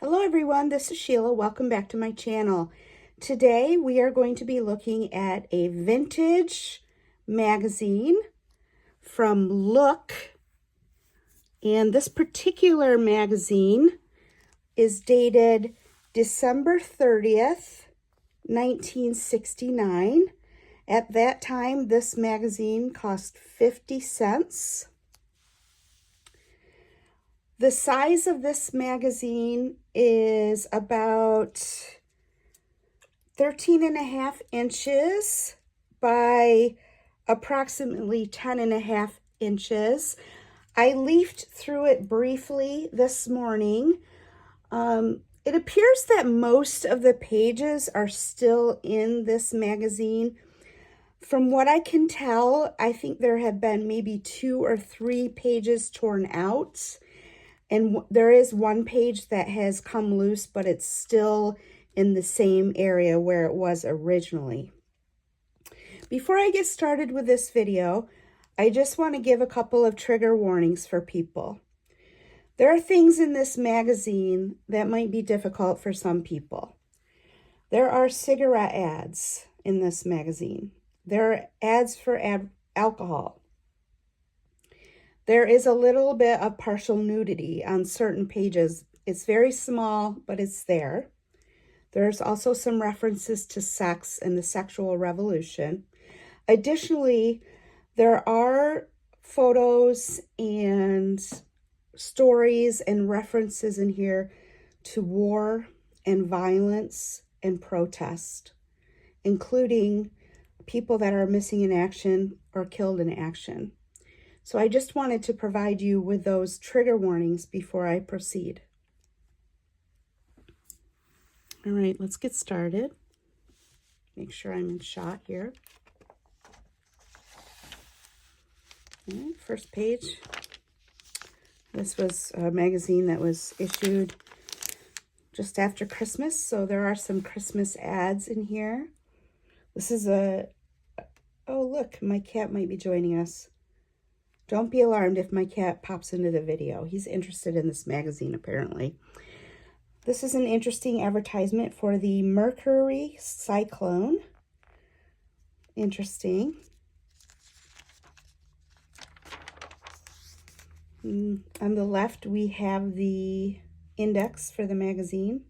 Hello everyone, this is Sheila. Welcome back to my channel. Today we are going to be looking at a vintage magazine from Look. And this particular magazine is dated December 30th, 1969. At that time, this magazine cost 50 cents. The size of this magazine is about 13.5 inches by approximately 10.5 inches. I leafed through it briefly this morning. It appears that most of the pages are still in this magazine. From what I can tell, I think there have been maybe 2 or 3 pages torn out. And there is one page that has come loose, but it's still in the same area where it was originally. Before I get started with this video, I just want to give a couple of trigger warnings for people. There are things in this magazine that might be difficult for some people. There are cigarette ads in this magazine. There are ads for alcohol. There is a little bit of partial nudity on certain pages. It's very small, but it's there. There's also some references to sex and the sexual revolution. Additionally, there are photos and stories and references in here to war and violence and protest, including people that are missing in action or killed in action. So I just wanted to provide you with those trigger warnings before I proceed. All right, let's get started. Make sure I'm in shot here. All right, first page. This was a magazine that was issued just after Christmas, so there are some Christmas ads in here. This is oh look, my cat might be joining us. Don't be alarmed if my cat pops into the video. He's interested in this magazine, apparently. This is an interesting advertisement for the Mercury Cyclone. Interesting. On the left, we have the index for the magazine.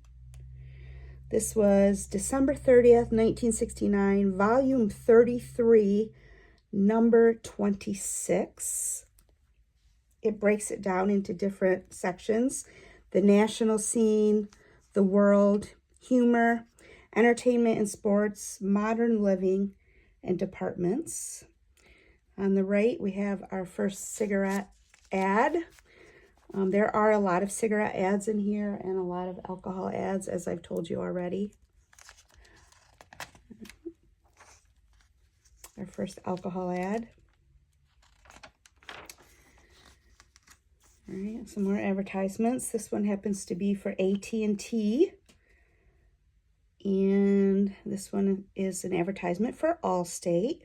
This was December 30th, 1969, volume 33, number 26. It breaks it down into different sections: the national scene, the world, humor, entertainment and sports, modern living, and departments. On the right, we have our first cigarette ad. There are a lot of cigarette ads in here and a lot of alcohol ads, as I've told you already. Our first alcohol ad. All right, some more advertisements. This one happens to be for AT&T. And this one is an advertisement for Allstate.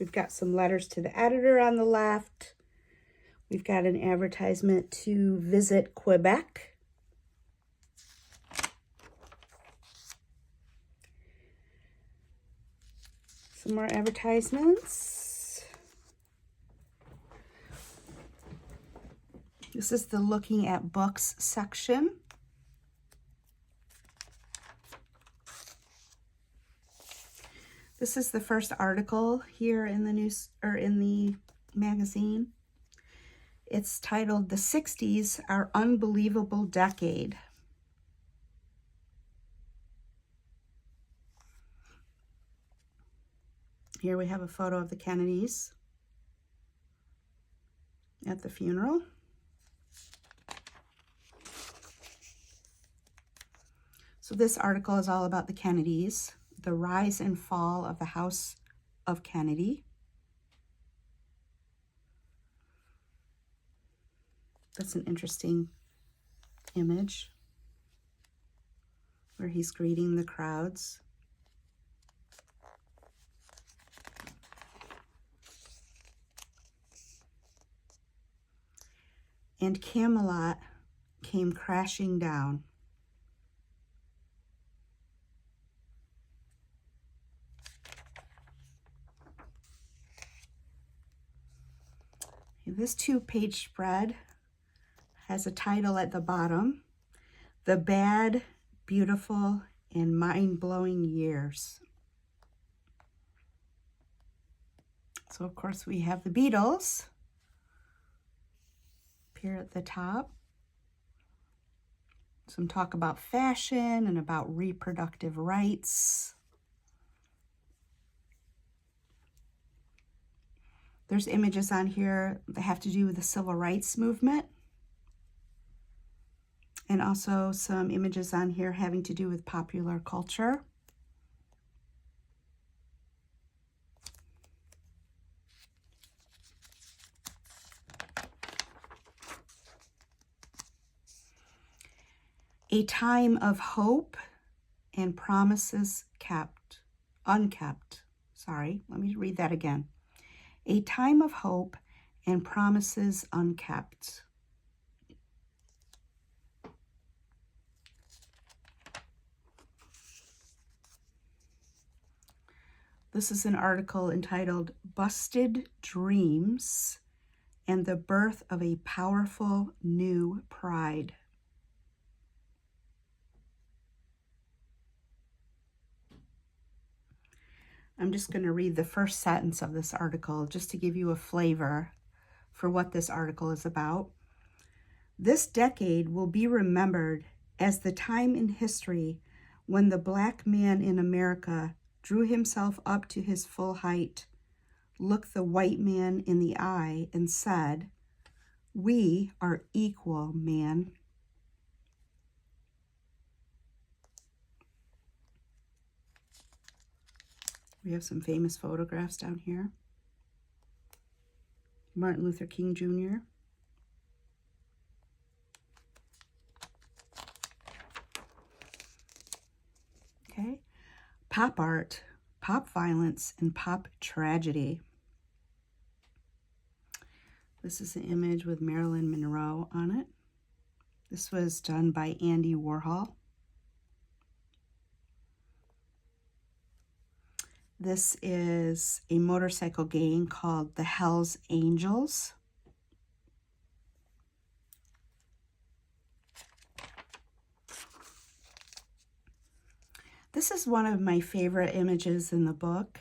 We've got some letters to the editor on the left. We've got an advertisement to Visit Quebec. Some more advertisements. This is the looking at books section. This is the first article here in the news or in the magazine. It's titled "The 60s, Our Unbelievable Decade." Here we have a photo of the Kennedys at the funeral. So this article is all about the Kennedys, the rise and fall of the House of Kennedy. That's an interesting image where he's greeting the crowds. and Camelot came crashing down. This 2-page spread has a title at the bottom, The Bad, Beautiful, and Mind-Blowing Years. So, of course, we have the Beatles here at the top. Some talk about fashion and about reproductive rights. There's images on here that have to do with the civil rights movement. And also some images on here having to do with popular culture. A time of hope and promises unkept. Sorry, let me read that again. A time of hope and promises unkept. This is an article entitled Busted Dreams and the Birth of a Powerful New Pride. I'm just going to read the first sentence of this article just to give you a flavor for what this article is about. This decade will be remembered as the time in history when the Black man in America drew himself up to his full height, looked the white man in the eye, and said, "We are equal, man." We have some famous photographs down here. Martin Luther King Jr. Okay. Pop art, pop violence, and pop tragedy. This is an image with Marilyn Monroe on it. This was done by Andy Warhol. This is a motorcycle gang called the Hells Angels. This is one of my favorite images in the book.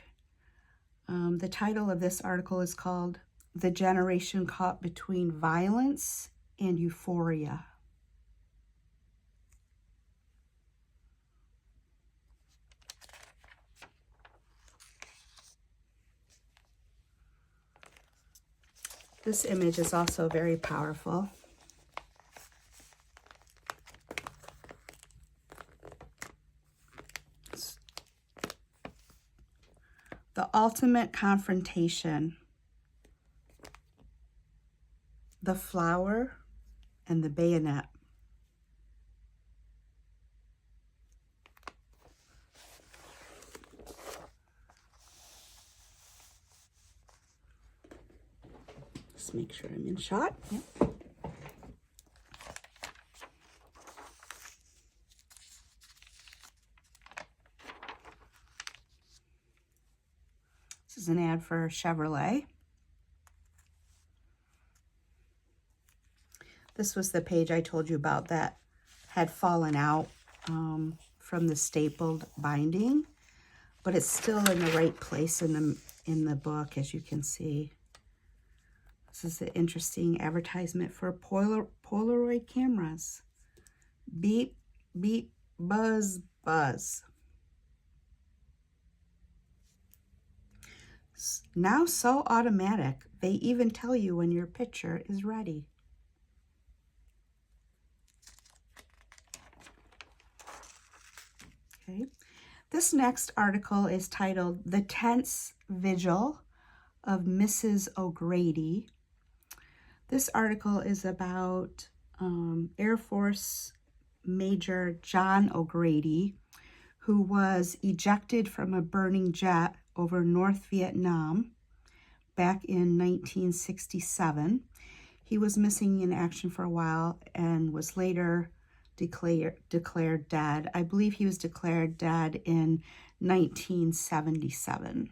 The title of this article is called The Generation Caught Between Violence and Euphoria. This image is also very powerful. The ultimate confrontation. The flower and the bayonet. Just make sure I'm in shot. Yep. This is an ad for Chevrolet. This was the page I told you about that had fallen out from the stapled binding, but it's still in the right place in the book, as you can see. This is an interesting advertisement for Polaroid cameras. Beep, beep, buzz, buzz. Now so automatic, they even tell you when your picture is ready. Okay. This next article is titled The Tense Vigil of Mrs. O'Grady. This article is about Air Force Major John O'Grady, who was ejected from a burning jet over North Vietnam back in 1967. He was missing in action for a while and was later declared dead. I believe he was declared dead in 1977.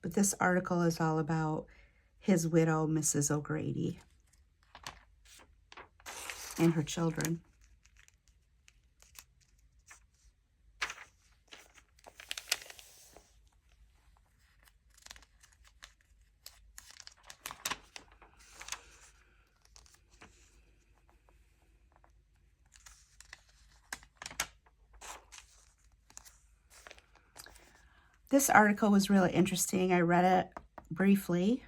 But this article is all about his widow, Mrs. O'Grady, and her children. This article was really interesting. I read it briefly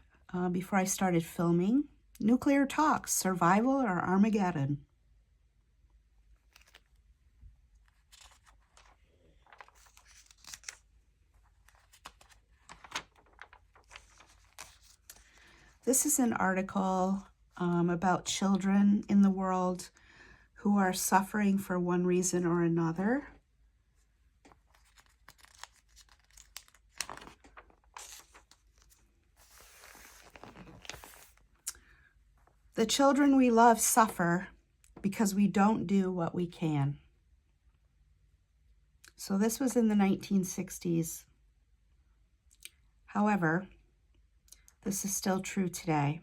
before I started filming. Nuclear talks, survival or Armageddon? This is an article about children in the world who are suffering for one reason or another. The children we love suffer because we don't do what we can. So this was in the 1960s. However, this is still true today.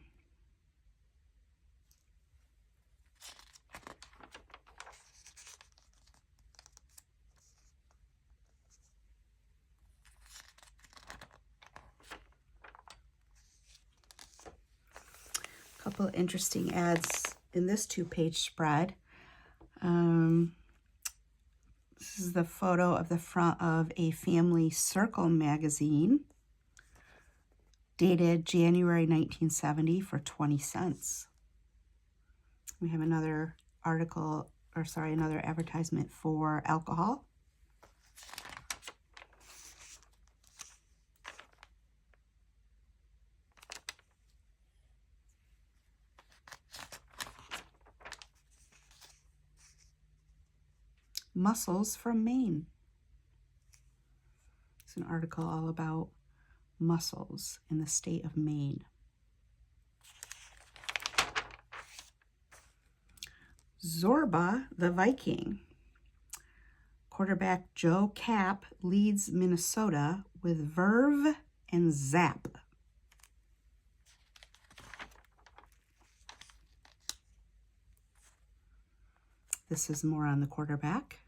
Couple of interesting ads in this 2-page spread. This is the photo of the front of a Family Circle magazine, dated January 1970 for 20 cents. We have another article, or sorry, another advertisement for alcohol. Mussels from Maine. It's an article all about mussels in the state of Maine. Zorba the Viking. Quarterback Joe Kapp leads Minnesota with verve and zap. This is more on the quarterback.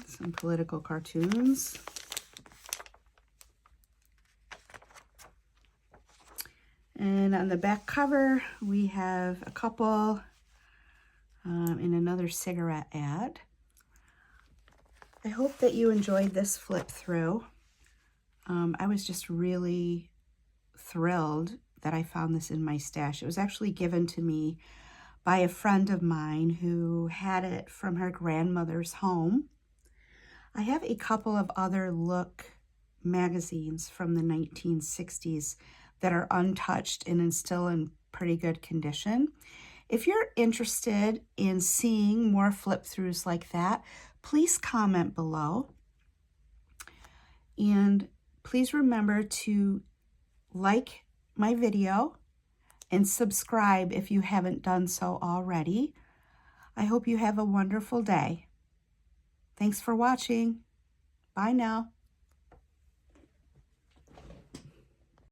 Some political cartoons. And on the back cover, we have a couple in another cigarette ad. I hope that you enjoyed this flip through. I was just really thrilled that I found this in my stash. It was actually given to me by a friend of mine who had it from her grandmother's home. I have a couple of other Look magazines from the 1960s that are untouched and still in pretty good condition. If you're interested in seeing more flip-throughs like that, please comment below. And please remember to like my video and subscribe if you haven't done so already. I hope you have a wonderful day. Thanks for watching. Bye now.